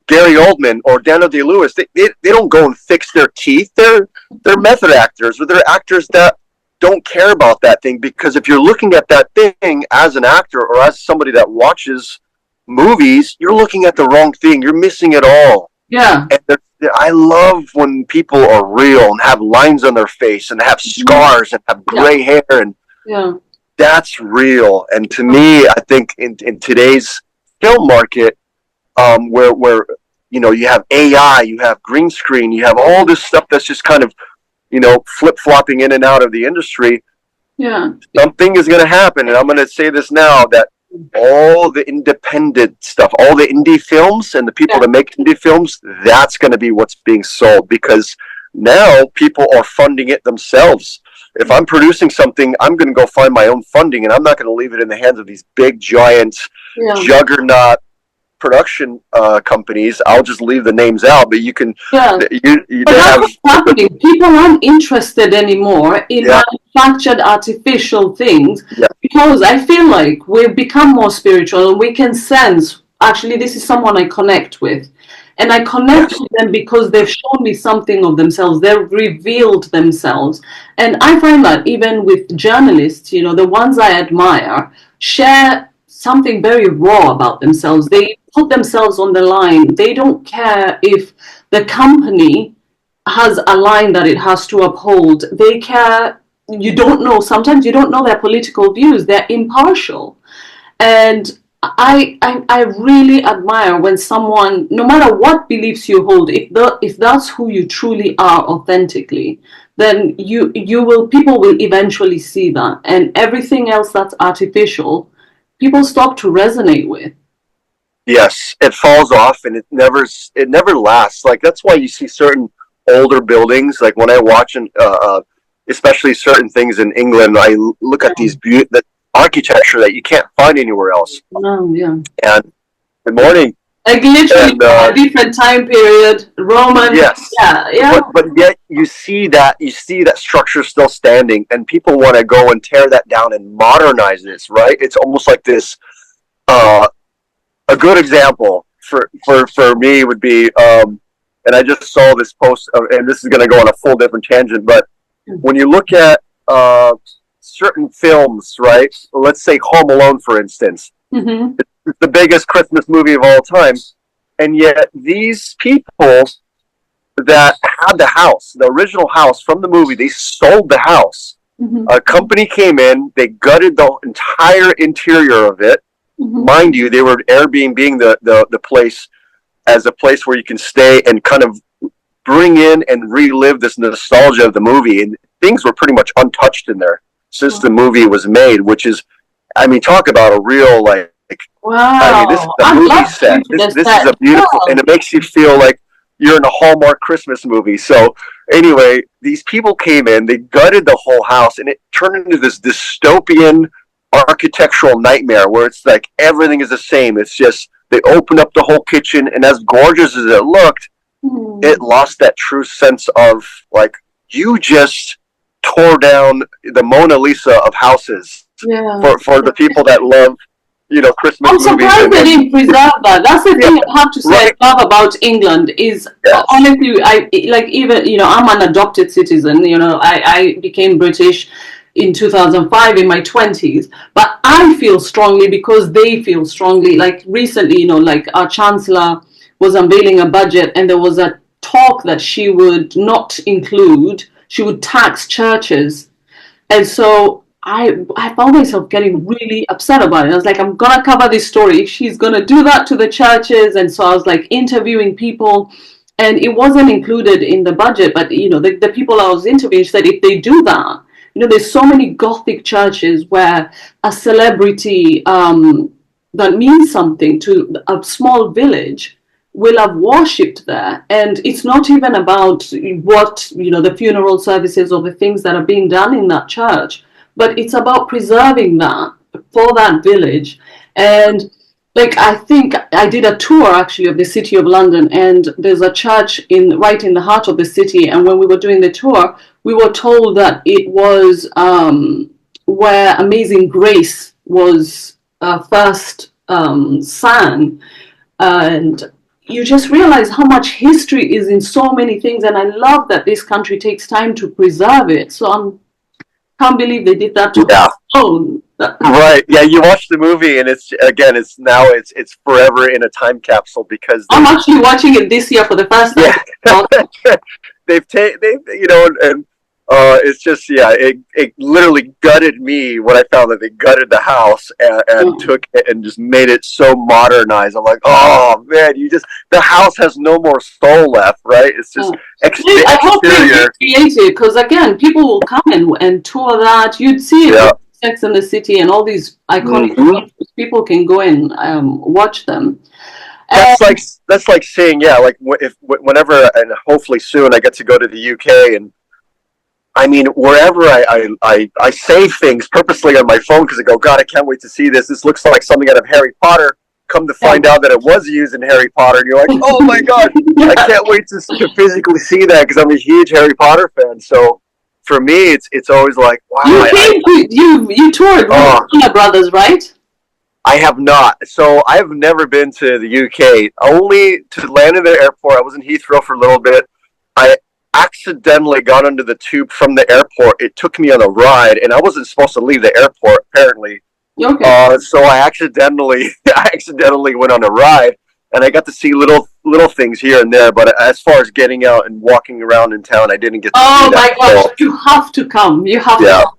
Gary Oldman or Daniel Day Lewis, they don't go and fix their teeth. They're method actors, or they're actors that don't care about that thing. Because if you're looking at that thing as an actor or as somebody that watches movies, you're looking at the wrong thing. You're missing it all. yeah. And I love when people are real and have lines on their face and have Mhm. scars and have Yeah, gray hair, and yeah, that's real. And to me, I think in today's film market, where you have AI, you have green screen, you have all this stuff that's just kind of flip flopping in and out of the industry. yeah, Something is going to happen, and I'm going to say this now, that all the independent stuff, all the indie films and the people yeah, that make indie films, that's going to be what's being sold, because now people are funding it themselves. If I'm producing something, I'm going to go find my own funding, and I'm not going to leave it in the hands of these big giant yeah. juggernaut production companies. I'll just leave the names out, but you can Yeah. But they that's have what's happening. People aren't interested anymore in yeah, manufactured artificial things yeah, because I feel like we've become more spiritual and we can sense actually this is someone I connect with. And I connect yes, with them because they've shown me something of themselves. They've revealed themselves. And I find that even with journalists, the ones I admire share something very raw about themselves. They put themselves on the line. They don't care if the company has a line that it has to uphold. They care. You don't know. Sometimes you don't know their political views. They're impartial. And I really admire when someone, no matter what beliefs you hold, if that's who you truly are authentically, then you will people will eventually see that, and everything else that's artificial, people stop to resonate with. Yes, it falls off and it never lasts. Like that's why you see certain older buildings. Like when I watch especially certain things in England, look at these the architecture that you can't find anywhere else. No, yeah. And good morning. Like literally And from a different time period, Roman. yes, Yeah, yeah. but yet you see that structure still standing, and people want to go and tear that down and modernize this. Right? It's almost like this. Uh, a good example for me would be, and I just saw this post, and this is going to go on a full different tangent, but when you look at certain films, right? Let's say Home Alone, for instance. Mm-hmm. It's the biggest Christmas movie of all time, and yet these people that had the house, the original house from the movie, they sold the house. Mm-hmm. A company came in, they gutted the entire interior of it. Mm-hmm. Mind you, they were Airbnb the place as a place where you can stay and kind of bring in and relive this nostalgia of the movie. And things were pretty much untouched in there since the movie was made, which is, I mean, talk about a real, like, I mean, this is Wow. a I movie love set. future This is set. a beautiful, Wow. and it makes you feel like you're in a Hallmark Christmas movie. So anyway, these people came in, they gutted the whole house, and it turned into this dystopian architectural nightmare where it's like everything is the same. It's just they opened up the whole kitchen, and as gorgeous as it looked, it lost that true sense of like you just tore down the Mona Lisa of houses Yeah. for the people that love Christmas I'm movies surprised they didn't preserve that. That's the thing I have to say right. I love about England is Yes. honestly, I like even I'm an adopted citizen. I became British in 2005 in my 20s, but I feel strongly because they feel strongly. Like recently, like our chancellor was unveiling a budget, and there was a talk that she would not include. She would tax churches, and so I found myself getting really upset about it. I was like, I'm gonna cover this story. She's gonna do that to the churches, and so I was like interviewing people, and it wasn't included in the budget. But the people I was interviewing said if they do that, there's so many Gothic churches where a celebrity that means something to a small village will have worshipped there, and it's not even about what the funeral services or the things that are being done in that church, but it's about preserving that for that village. And like I think I did a tour actually of the city of London, and there's a church right in the heart of the city, and when we were doing the tour we were told that it was where Amazing Grace was first sang. And you just realize how much history is in so many things, and I love that this country takes time to preserve it. So I can't believe they did that to Yeah. own. Right. Yeah, you watch the movie and it's forever in a time capsule because I'm actually watching it this year for the first time. yeah. And it's just it literally gutted me when I found that they gutted the house and took it and just made it so modernized. I'm like, oh man, the house has no more soul left, right? It's just I hope they exterior. recreate it, because again, people will come and tour that. You'd see it with Sex and the City and all these iconic films. People can go and watch them. That's like saying, like whenever and hopefully soon I get to go to the UK, and I mean wherever I save things purposely on my phone because I go, God, I can't wait to see this. This looks like something out of Harry Potter. Come to find out that it was used in Harry Potter, and you're like, oh my God, I can't wait to physically see that because I'm a huge Harry Potter fan. So for me, it's always like, wow. You toured with Warner Brothers, right? I have not. So I've never been to the UK. Only to land in the airport. I was in Heathrow for a little bit. I accidentally got onto the tube from the airport. It took me on a ride, and I wasn't supposed to leave the airport apparently. Okay. So I accidentally went on a ride, and I got to see little things here and there. But as far as getting out and walking around in town, I didn't get to see that. Oh my gosh, you have to come. You have to come.